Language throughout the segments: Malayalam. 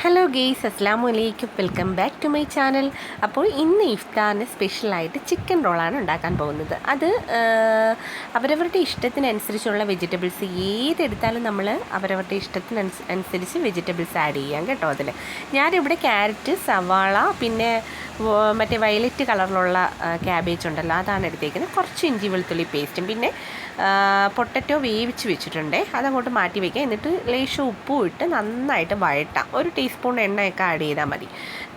ഹലോ ഗെയ്സ്, അസ്സലാമു അലൈക്കും. Welcome back to my channel. അപ്പോൾ ഇന്ന് ഇഫ്താറിന് സ്പെഷ്യലായിട്ട് ചിക്കൻ റോളാണ് ഉണ്ടാക്കാൻ പോകുന്നത്. അത് അവരവരുടെ ഇഷ്ടത്തിനനുസരിച്ചുള്ള വെജിറ്റബിൾസ് ഏതെടുത്താലും നമ്മൾ അവരവരുടെ ഇഷ്ടത്തിനനുസരിച്ച് വെജിറ്റബിൾസ് ആഡ് ചെയ്യാം കേട്ടോ. അതിൽ ഞാനിവിടെ ക്യാരറ്റ്, സവാള, പിന്നെ മറ്റേ വയലറ്റ് കളറിലുള്ള ക്യാബേജ് ഉണ്ടല്ലോ, അതാണ് എടുത്തേക്കുന്നത്. കുറച്ച് ഇഞ്ചി വെളുത്തുള്ളി പേസ്റ്റും പിന്നെ പൊട്ടറ്റോ വേവിച്ച് വെച്ചിട്ടുണ്ട്, അതങ്ങോട്ട് മാറ്റി വയ്ക്കുക. എന്നിട്ട് ലേശം ഉപ്പും ഇട്ട് നന്നായിട്ട് വഴട്ടാം. ഒരു ടീസ്പൂൺ എണ്ണയൊക്കെ ആഡ് ചെയ്താൽ മതി.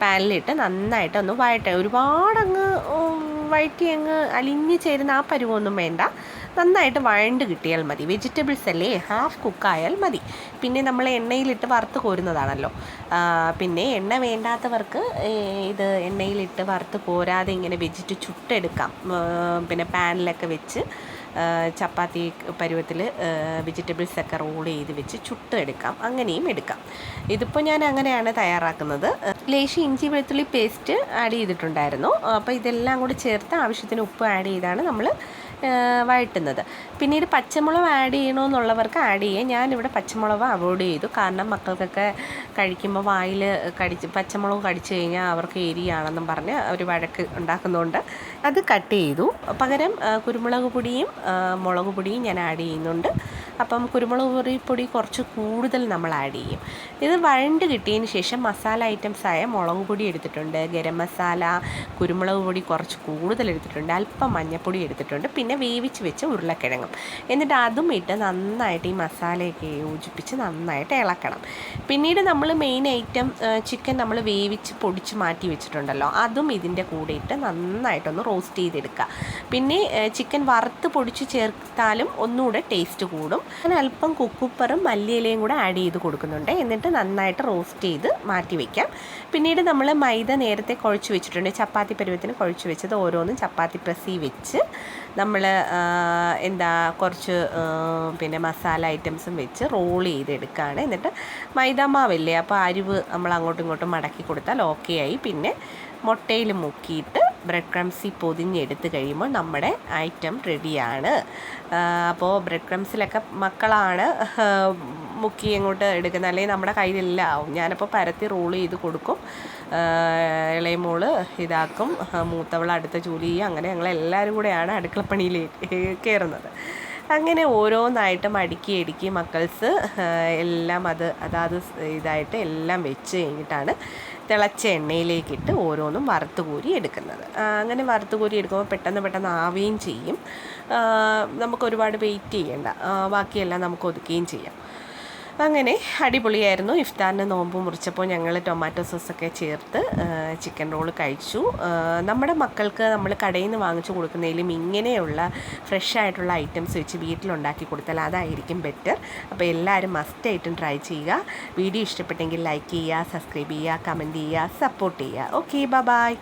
പാനിലിട്ട് നന്നായിട്ട് ഒന്ന് വഴട്ടാം. ഒരുപാടങ്ങ് വഴറ്റി അങ്ങ് അലിഞ്ഞ് ചേരുന്ന ആ പരുവൊന്നും വേണ്ട, നന്നായിട്ട് വഴണ്ട് കിട്ടിയാൽ മതി. വെജിറ്റബിൾസ് അല്ലേ, ഹാഫ് കുക്കായാൽ മതി. പിന്നെ നമ്മൾ എണ്ണയിലിട്ട് വറുത്ത് കോരുന്നതാണല്ലോ. പിന്നെ എണ്ണ വേണ്ടാത്തവർക്ക് ഇത് എണ്ണയിലിട്ട് വറുത്ത് കോരാതെ ഇങ്ങനെ വെച്ചിട്ട് ചുട്ടെടുക്കാം. പിന്നെ പാനിലൊക്കെ വെച്ച് ചപ്പാത്തി പരുവത്തിൽ വെജിറ്റബിൾസൊക്കെ റോൾ ചെയ്ത് വെച്ച് ചുട്ട് എടുക്കാം, അങ്ങനെയും എടുക്കാം. ഇതിപ്പോൾ ഞാൻ അങ്ങനെയാണ് തയ്യാറാക്കുന്നത്. ലേശം ഇഞ്ചി വെളുത്തുള്ളി പേസ്റ്റ് ആഡ് ചെയ്തിട്ടുണ്ടായിരുന്നു. അപ്പോൾ ഇതെല്ലാം കൂടി ചേർത്ത് ആവശ്യത്തിന് ഉപ്പ് ആഡ് ചെയ്താണ് നമ്മൾ വഴട്ടുന്നത്. പിന്നീട് പച്ചമുളക് ആഡ് ചെയ്യണമെന്നുള്ളവർക്ക് ആഡ് ചെയ്യാം. ഞാനിവിടെ പച്ചമുളക് അവോയ്ഡ് ചെയ്തു, കാരണം മക്കൾക്കൊക്കെ കഴിക്കുമ്പോൾ വായിൽ പച്ചമുളക് കടിച്ചു കഴിഞ്ഞാൽ അവർക്ക് എരിയാണെന്നും പറഞ്ഞ് അവർ വഴക്ക് ഉണ്ടാക്കുന്നതുകൊണ്ട് അത് കട്ട് ചെയ്തു. പകരം കുരുമുളക് പൊടിയും മുളക് പൊടിയും ഞാൻ ആഡ് ചെയ്യുന്നുണ്ട്. അപ്പം കുരുമുളക് പൊടി കുറച്ച് കൂടുതൽ നമ്മൾ ആഡ് ചെയ്യും. ഇത് വഴണ്ട് കിട്ടിയതിന് ശേഷം മസാല ഐറ്റംസായ മുളക് പൊടി എടുത്തിട്ടുണ്ട്, ഗരം മസാല, കുരുമുളക് പൊടി കുറച്ച് കൂടുതൽ എടുത്തിട്ടുണ്ട്, അല്പം മഞ്ഞൾപ്പൊടി എടുത്തിട്ടുണ്ട്, പിന്നെ വേവിച്ച് വെച്ച ഉരുളക്കിഴങ്ങും. എന്നിട്ട് അതും ഇട്ട് നന്നായിട്ട് ഈ മസാലയൊക്കെ യോജിപ്പിച്ച് നന്നായിട്ട് ഇളക്കണം. പിന്നീട് നമ്മൾ മെയിൻ ഐറ്റം ചിക്കൻ നമ്മൾ വേവിച്ച് പൊടിച്ച് മാറ്റി വെച്ചിട്ടുണ്ടല്ലോ, അതും ഇതിൻ്റെ കൂടെ ഇട്ട് നന്നായിട്ടൊന്ന് റോസ്റ്റ് ചെയ്തെടുക്കുക. പിന്നെ ചിക്കൻ വറുത്ത് പൊടിച്ച് ചേർത്താലും ഒന്നുകൂടെ ടേസ്റ്റ് കൂടും. അങ്ങനെ അല്പം കുക്കുപ്പറും മല്ലിയിലയും കൂടെ ആഡ് ചെയ്ത് കൊടുക്കുന്നുണ്ട്. എന്നിട്ട് നന്നായിട്ട് റോസ്റ്റ് ചെയ്ത് മാറ്റി വയ്ക്കാം. പിന്നീട് നമ്മൾ മൈദ നേരത്തെ കുഴച്ച് വെച്ചിട്ടുണ്ട്, ചപ്പാത്തി പരുവത്തിന് കുഴച്ച് വെച്ചത് ഓരോന്നും ചപ്പാത്തി പ്രസ്സിൽ വെച്ച് നമ്മൾ കുറച്ച് പിന്നെ മസാല ഐറ്റംസും വെച്ച് റോൾ ചെയ്തെടുക്കുകയാണ്. എന്നിട്ട് മൈദാമാവില്ലേ, അപ്പോൾ അരിവ് നമ്മൾ അങ്ങോട്ടും ഇങ്ങോട്ടും മടക്കി കൊടുത്താൽ ഓക്കെ ആയി. പിന്നെ മുട്ടയിൽ മുക്കിയിട്ട് ബ്രെഡ് ക്രംസിൽ പൊതിഞ്ഞെടുത്ത് കഴിയുമ്പോൾ നമ്മുടെ ഐറ്റം റെഡിയാണ്. അപ്പോൾ ബ്രെഡ് ക്രംസിലൊക്കെ മക്കളാണ് മുക്കി അങ്ങോട്ട് എടുക്കുന്നത്, അല്ലെങ്കിൽ നമ്മുടെ കയ്യിലില്ല ആവും. ഞാനപ്പോൾ പരത്തി റോൾ ചെയ്ത് കൊടുക്കും. ഇളയ മോള് ഇതാക്കും, മൂത്തവൾ അടുത്ത ജോലി ചെയ്യും. അങ്ങനെ ഞങ്ങളെല്ലാവരും കൂടെയാണ് അടുക്കളപ്പണിയിൽ കയറുന്നത്. അങ്ങനെ ഓരോന്നായിട്ടും അടുക്കി മക്കൾസ് എല്ലാം അതാത് ഇതായിട്ട് എല്ലാം വെച്ച് കഴിഞ്ഞിട്ടാണ് തിളച്ച എണ്ണയിലേക്കിട്ട് ഓരോന്നും വറുത്ത് കോരി എടുക്കുന്നത്. അങ്ങനെ വറുത്ത് കോരി എടുക്കുമ്പോൾ പെട്ടെന്ന് ആവുകയും ചെയ്യും. നമുക്ക് ഒരുപാട് വെയിറ്റ് ചെയ്യേണ്ട, ബാക്കിയെല്ലാം നമുക്ക് ഒതുക്കുകയും ചെയ്യാം. അങ്ങനെ അടിപൊളിയായിരുന്നു. ഇഫ്താറിന് നോമ്പ് മുറിച്ചപ്പോൾ ഞങ്ങൾ ടൊമാറ്റോ സോസൊക്കെ ചേർത്ത് ചിക്കൻ റോൾ കഴിച്ചു. നമ്മുടെ മക്കൾക്ക് നമ്മൾ കടയിൽ നിന്ന് വാങ്ങിച്ചു കൊടുക്കുന്നതിലും ഇങ്ങനെയുള്ള ഫ്രഷ് ആയിട്ടുള്ള ഐറ്റംസ് വെച്ച് വീട്ടിലുണ്ടാക്കി കൊടുത്താൽ അതായിരിക്കും ബെറ്റർ. അപ്പോൾ എല്ലാവരും മസ്റ്റായിട്ടും ട്രൈ ചെയ്യുക. വീഡിയോ ഇഷ്ടപ്പെട്ടെങ്കിൽ ലൈക്ക് ചെയ്യുക, സബ്സ്ക്രൈബ് ചെയ്യുക, കമൻറ്റ് ചെയ്യുക, സപ്പോർട്ട് ചെയ്യുക. Okay, by.